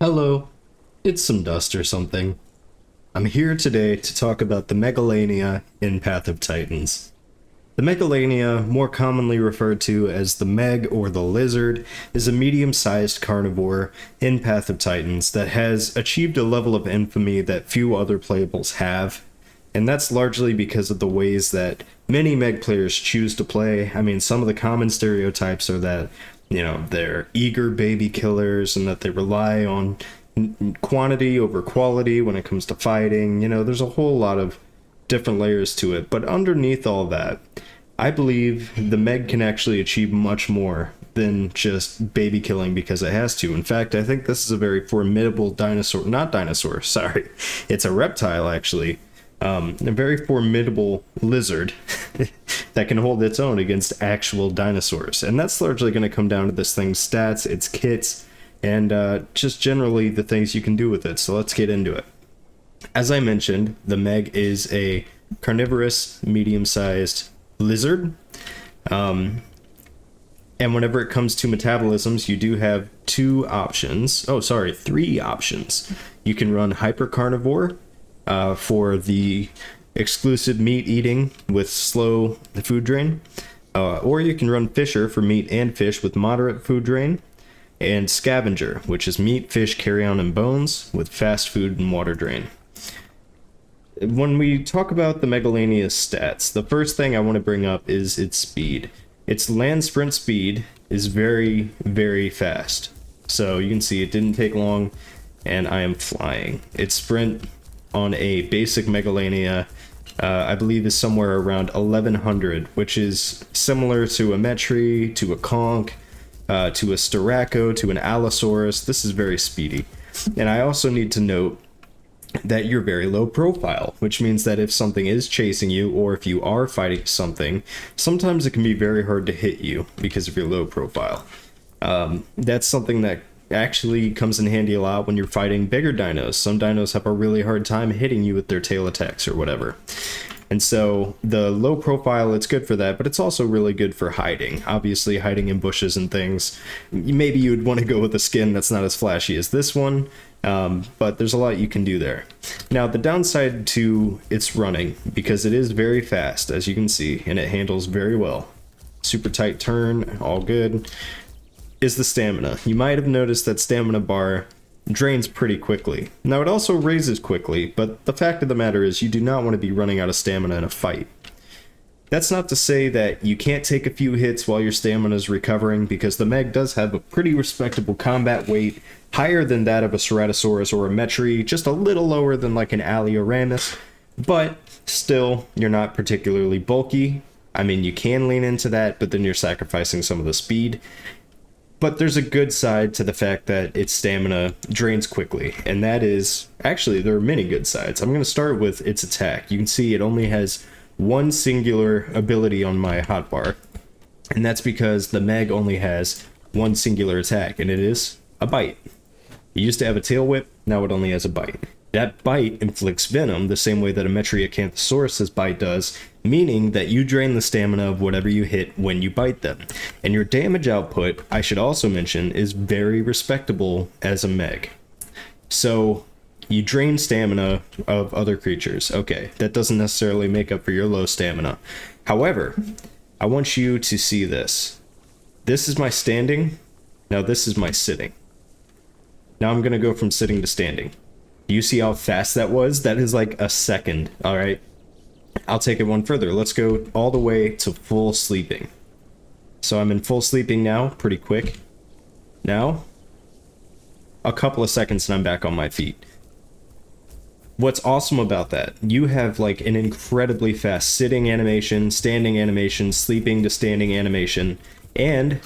Hello, it's some dust or something. I'm here today to talk about the Megalania in Path of Titans. The Megalania, more commonly referred to as the Meg or the Lizard, is a medium-sized carnivore in Path of Titans that has achieved a level of infamy that few other playables have, and that's largely because of the ways that many Meg players choose to play. I mean, some of the common stereotypes are that, they're eager baby killers and that they rely on quantity over quality when it comes to fighting. There's a whole lot of different layers to it, but underneath all that, I believe the Meg can actually achieve much more than just baby killing because it has to. In fact, I think this is a very formidable dinosaur, not dinosaur, sorry, it's a reptile actually, a very formidable lizard that can hold its own against actual dinosaurs. And that's largely going to come down to this thing's stats, its kits, and just generally the things you can do with it. So let's get into it. As I mentioned, the Meg is a carnivorous, medium-sized lizard. And whenever it comes to metabolisms, you do have three options. You can run hypercarnivore for the exclusive meat eating with slow food drain, or you can run fisher for meat and fish with moderate food drain, and scavenger, which is meat, fish, carrion, and bones with fast food and water drain. When we talk about the Megalania's stats, the first thing I want to bring up is its speed. Its land sprint speed is very, very fast. So you can see it didn't take long, and I am flying. Its sprint on a basic Megalania, I believe, is somewhere around 1100, which is similar to a Metri, to a Conch, to a Styraco, to an Allosaurus. This is very speedy. And I also need to note that you're very low profile, which means that if something is chasing you, or if you are fighting something, sometimes it can be very hard to hit you because of your low profile. That's something that actually comes in handy a lot when you're fighting bigger dinos. Some dinos have a really hard time hitting you with their tail attacks or whatever. And so the low profile, it's good for that, but it's also really good for hiding. Obviously, hiding in bushes and things. Maybe you would want to go with a skin that's not as flashy as this one, but there's a lot you can do there. Now, the downside to its running, because it is very fast, as you can see, and it handles very well. Super tight turn, all good, is the stamina. You might have noticed that stamina bar drains pretty quickly. Now, it also raises quickly, but the fact of the matter is you do not want to be running out of stamina in a fight. That's not to say that you can't take a few hits while your stamina is recovering, because the Meg does have a pretty respectable combat weight, higher than that of a Ceratosaurus or a Metri, just a little lower than like an Alioramus, but still, you're not particularly bulky. I mean, you can lean into that, but then you're sacrificing some of the speed. But there's a good side to the fact that its stamina drains quickly, and that is, actually, there are many good sides. I'm going to start with its attack. You can see it only has one singular ability on my hotbar, and that's because the Meg only has one singular attack, and it is a bite. It used to have a tail whip, now it only has a bite. That bite inflicts venom the same way that a Metriacanthosaurus's bite does, meaning that you drain the stamina of whatever you hit when you bite them. And your damage output, I should also mention, is very respectable as a Meg. So, you drain stamina of other creatures. Okay, that doesn't necessarily make up for your low stamina. However, I want you to see this. This is my standing, now this is my sitting. Now I'm going to go from sitting to standing. Do you see how fast that was? That is like a second, alright? I'll take it one further. Let's go all the way to full sleeping. So I'm in full sleeping now, pretty quick. Now, a couple of seconds and I'm back on my feet. What's awesome about that, you have like an incredibly fast sitting animation, standing animation, sleeping to standing animation, and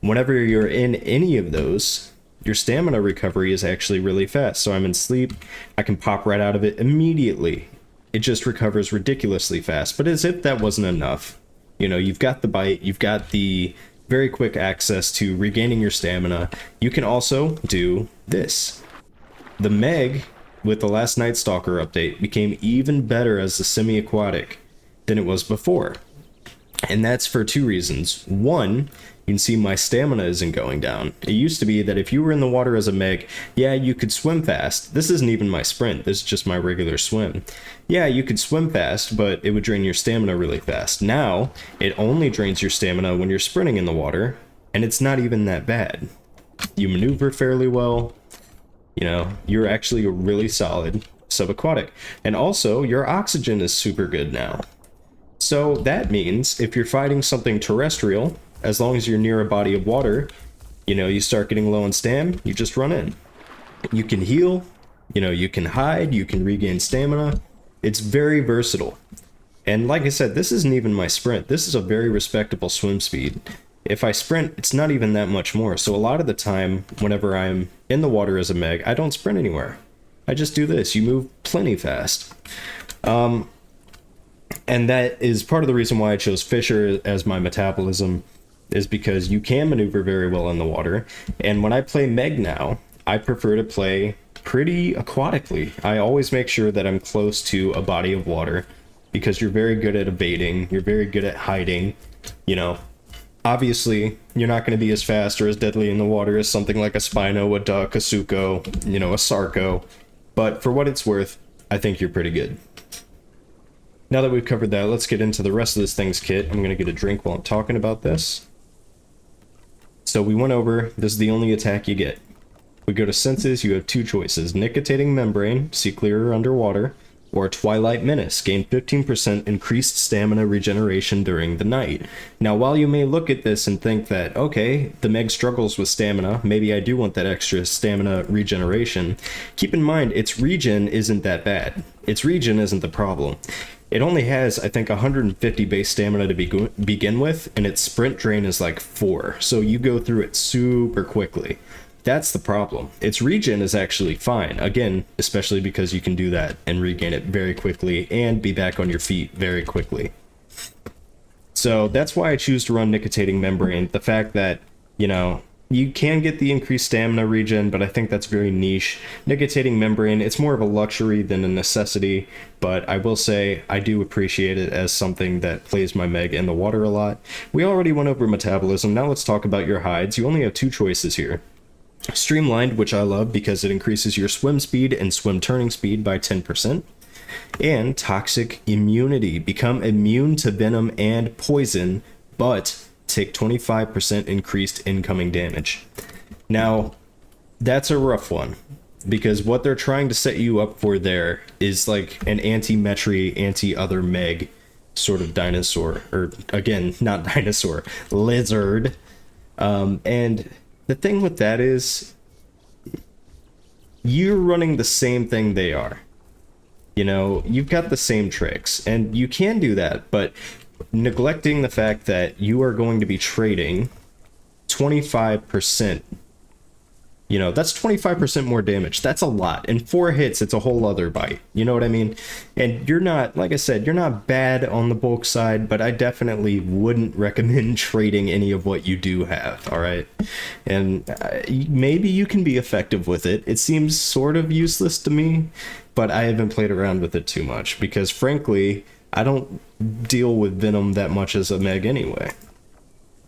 whenever you're in any of those, your stamina recovery is actually really fast. So I'm in sleep, I can pop right out of it immediately. It just recovers ridiculously fast. But as if that wasn't enough, you've got the bite, you've got the very quick access to regaining your stamina. You can also do this. The Meg, with the last Night Stalker update, became even better as a semi-aquatic than it was before. And that's for two reasons. One, you can see my stamina isn't going down. It used to be that if you were in the water as a Meg, yeah, you could swim fast. This isn't even my sprint, this is just my regular swim. Yeah, you could swim fast, but it would drain your stamina really fast. Now, it only drains your stamina when you're sprinting in the water, and it's not even that bad. You maneuver fairly well, you know, you're actually a really solid subaquatic. And also, your oxygen is super good now. So that means if you're fighting something terrestrial, as long as you're near a body of water, you know, you start getting low on stam, you just run in. You can heal, you know, you can hide, you can regain stamina. It's very versatile. And like I said, this isn't even my sprint. This is a very respectable swim speed. If I sprint, it's not even that much more. So a lot of the time, whenever I'm in the water as a Meg, I don't sprint anywhere. I just do this. You move plenty fast. And that is part of the reason why I chose Fisher as my metabolism, is because you can maneuver very well in the water. And when I play Meg now, I prefer to play pretty aquatically. I always make sure that I'm close to a body of water, because you're very good at evading, you're very good at hiding. You know, obviously, you're not going to be as fast or as deadly in the water as something like a Spino, a Duck, a Suko, you know, a Sarco. But for what it's worth, I think you're pretty good. Now that we've covered that, let's get into the rest of this thing's kit. I'm going to get a drink while I'm talking about this. So we went over, this is the only attack you get. We go to senses, you have two choices: Nicotinating Membrane, see clearer underwater, or Twilight Menace, gain 15% increased stamina regeneration during the night. Now, while you may look at this and think that, okay, the Meg struggles with stamina, maybe I do want that extra stamina regeneration, keep in mind, its regen isn't that bad. Its regen isn't the problem. It only has, I think, 150 base stamina to begin with, and its sprint drain is like 4, so you go through it super quickly. That's the problem. Its regen is actually fine, again, especially because you can do that and regain it very quickly and be back on your feet very quickly. So that's why I choose to run Nicotinating Membrane. The fact that, you know, you can get the increased stamina regen, but I think that's very niche. Nicotinating Membrane, it's more of a luxury than a necessity, but I will say I do appreciate it as something that plays my Meg in the water a lot. We already went over metabolism, now let's talk about your hides. You only have two choices here. Streamlined, which I love because it increases your swim speed and swim turning speed by 10%. And Toxic Immunity, become immune to venom and poison, but take 25% increased incoming damage. Now, that's a rough one, because what they're trying to set you up for there is like an anti-Metri, anti-other Meg sort of dinosaur, or again, not dinosaur, lizard. And the thing with that is, you're running the same thing they are. You know, you've got the same tricks, and you can do that, but neglecting the fact that you are going to be trading 25%, you know, that's 25% more damage. That's a lot. In 4 hits, it's a whole other bite. You know what I mean? And you're not, like I said, you're not bad on the bulk side, but I definitely wouldn't recommend trading any of what you do have, all right? And maybe you can be effective with it. It seems sort of useless to me, but I haven't played around with it too much, because frankly, I don't deal with venom that much as a Meg anyway.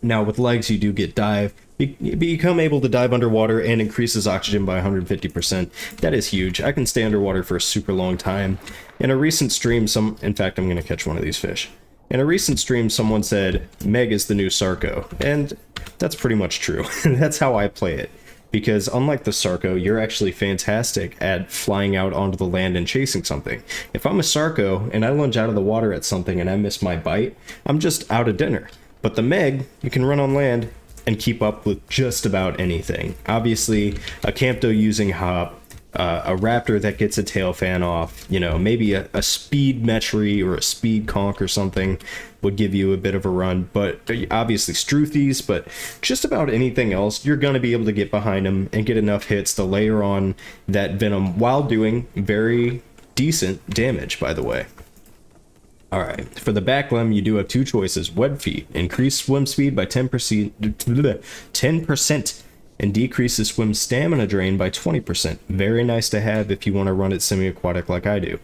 Now, with legs, you do get dive. You become able to dive underwater and increases oxygen by 150%. That is huge. I can stay underwater for a super long time. In a recent stream, in fact, I'm going to catch one of these fish. In a recent stream, someone said, Meg is the new Sarco. And that's pretty much true. That's how I play it. Because unlike the Sarco, you're actually fantastic at flying out onto the land and chasing something. If I'm a Sarco and I lunge out of the water at something and I miss my bite, I'm just out of dinner. But the Meg, you can run on land and keep up with just about anything. Obviously, a Campto using hop, a Raptor that gets a tail fan off, you know, maybe a speed Metri or a speed conch or something would give you a bit of a run, but obviously Struthies, but just about anything else, you're going to be able to get behind them and get enough hits to layer on that venom while doing very decent damage, by the way. Alright, for the back limb, you do have two choices. Web Feet, increase swim speed by 10%, and decrease the swim stamina drain by 20%. Very nice to have if you want to run it semi-aquatic like I do.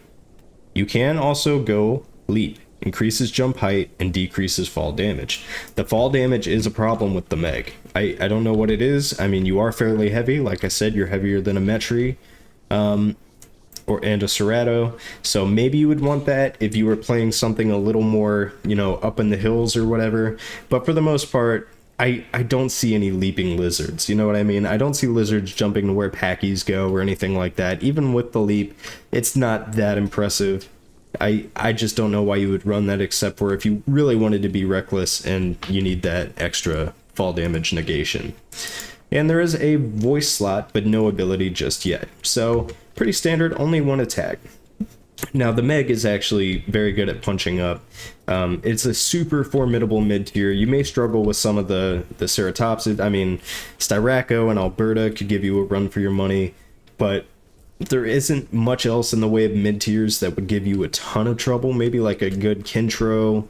You can also go Leap. increases jump height, and decreases fall damage. The fall damage is a problem with the Meg. I don't know what it is. I mean, you are fairly heavy. Like I said, you're heavier than a Metri. And a Serato, so maybe you would want that if you were playing something a little more, you know, up in the hills or whatever. But for the most part, I don't see any leaping lizards. You know what I mean? I don't see lizards jumping to where packies go or anything like that. Even with the leap, it's not that impressive. I just don't know why you would run that, except for if you really wanted to be reckless and you need that extra fall damage negation. And there is a voice slot, but no ability just yet. So pretty standard, only one attack. Now the Meg is actually very good at punching up. It's a super formidable mid tier. You may struggle with some of the Ceratopsids. I mean, Styraco and Alberta could give you a run for your money, but there isn't much else in the way of mid tiers that would give you a ton of trouble. Maybe like a good Kintro,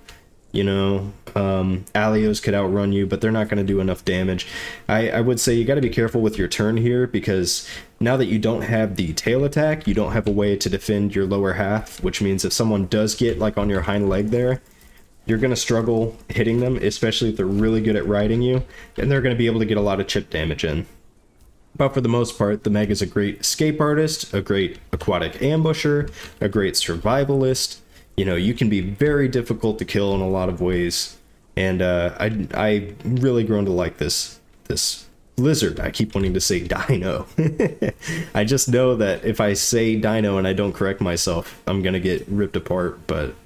you know, Alios could outrun you, but they're not going to do enough damage. I would say you got to be careful with your turn here, because now that you don't have the tail attack, you don't have a way to defend your lower half, which means if someone does get like on your hind leg there, you're going to struggle hitting them, especially if they're really good at riding you, and they're going to be able to get a lot of chip damage in. But for the most part, the Meg is a great escape artist, a great aquatic ambusher, a great survivalist. You know, you can be very difficult to kill in a lot of ways, and I really grown to like this lizard. I keep wanting to say dino. I just know that if I say dino and I don't correct myself, I'm gonna get ripped apart, but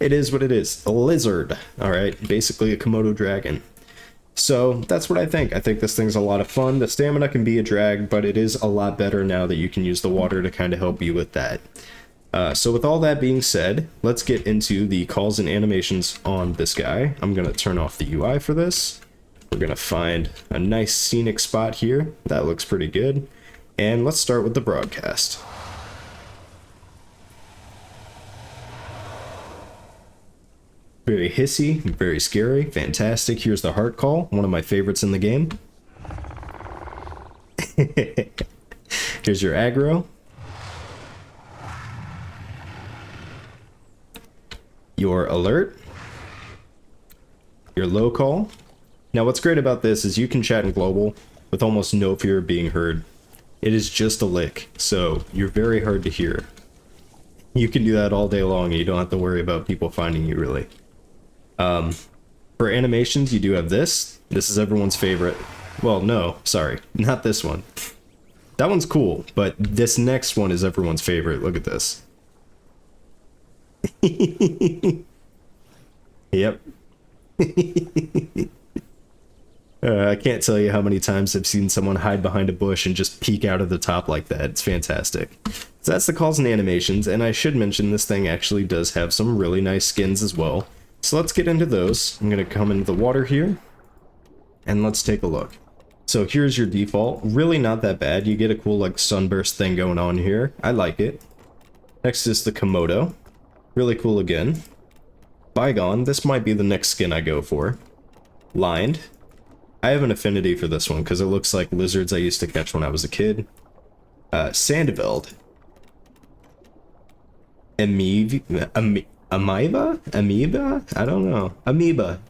it is what it is. A lizard. All right, basically a Komodo dragon. So that's what I think. I think this thing's a lot of fun. The stamina can be a drag, but it is a lot better now that you can use the water to kind of help you with that. So with all that being said, let's get into the calls and animations on this guy. I'm going to turn off the UI for this. We're going to find a nice scenic spot here. That looks pretty good. And let's start with the broadcast. Very hissy, very scary, fantastic. Here's the heart call, one of my favorites in the game. Here's your aggro. Your alert, your low call. Now what's great about this is you can chat in global with almost no fear of being heard. It is just a lick, so you're very hard to hear. You can do that all day long and you don't have to worry about people finding you, really. For animations, you do have this. This is everyone's favorite. Well, no, sorry, not this one. That one's cool, but this next one is everyone's favorite. Look at this. Yep. I can't tell you how many times I've seen someone hide behind a bush and just peek out of the top like that. It's fantastic. So that's the calls and animations, and I should mention this thing actually does have some really nice skins as well. So let's get into those. I'm going to come into the water here, and let's take a look. So here's your default. Really not that bad. You get a cool like sunburst thing going on here. I like it. Next is the Komodo. Really cool again. Bygone. This might be the next skin I go for. Lined. I have an affinity for this one because it looks like lizards I used to catch when I was a kid. Sandeveld. Amoeba? I don't know. Amoeba.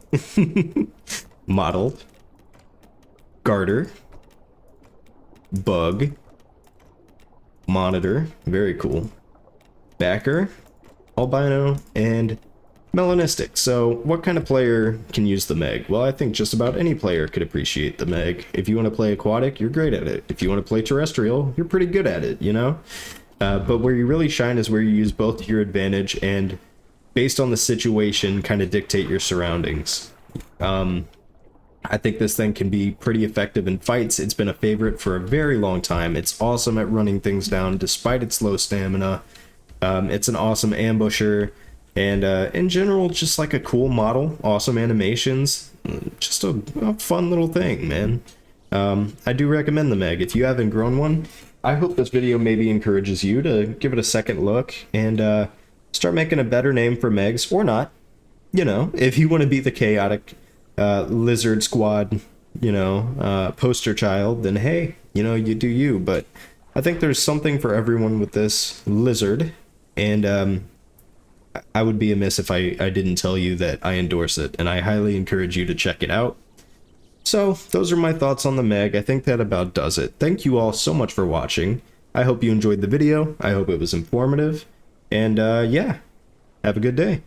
Mottled. Garter. Bug. Monitor. Very cool. Backer. Albino. And melanistic. So what kind of player can use the Meg? Well, I think just about any player could appreciate the Meg. If you want to play aquatic, you're great at it. If you want to play terrestrial, you're pretty good at it, you know? But where you really shine is where you use both to your advantage and based on the situation kind of dictate your surroundings. I think this thing can be pretty effective in fights. It's been a favorite for a very long time. It's awesome at running things down despite its low stamina. It's an awesome ambusher, and in general, just like a cool model, awesome animations, just a fun little thing, man. I do recommend the Meg. If you haven't grown one, I hope this video maybe encourages you to give it a second look and start making a better name for Megs, or not. You know, if you want to be the chaotic lizard squad, you know, poster child, then hey, you know, you do you. But I think there's something for everyone with this lizard, and I would be amiss if I didn't tell you that I endorse it, and I highly encourage you to check it out. So, those are my thoughts on the Meg. I think that about does it. Thank you all so much for watching. I hope you enjoyed the video. I hope it was informative. And yeah, have a good day.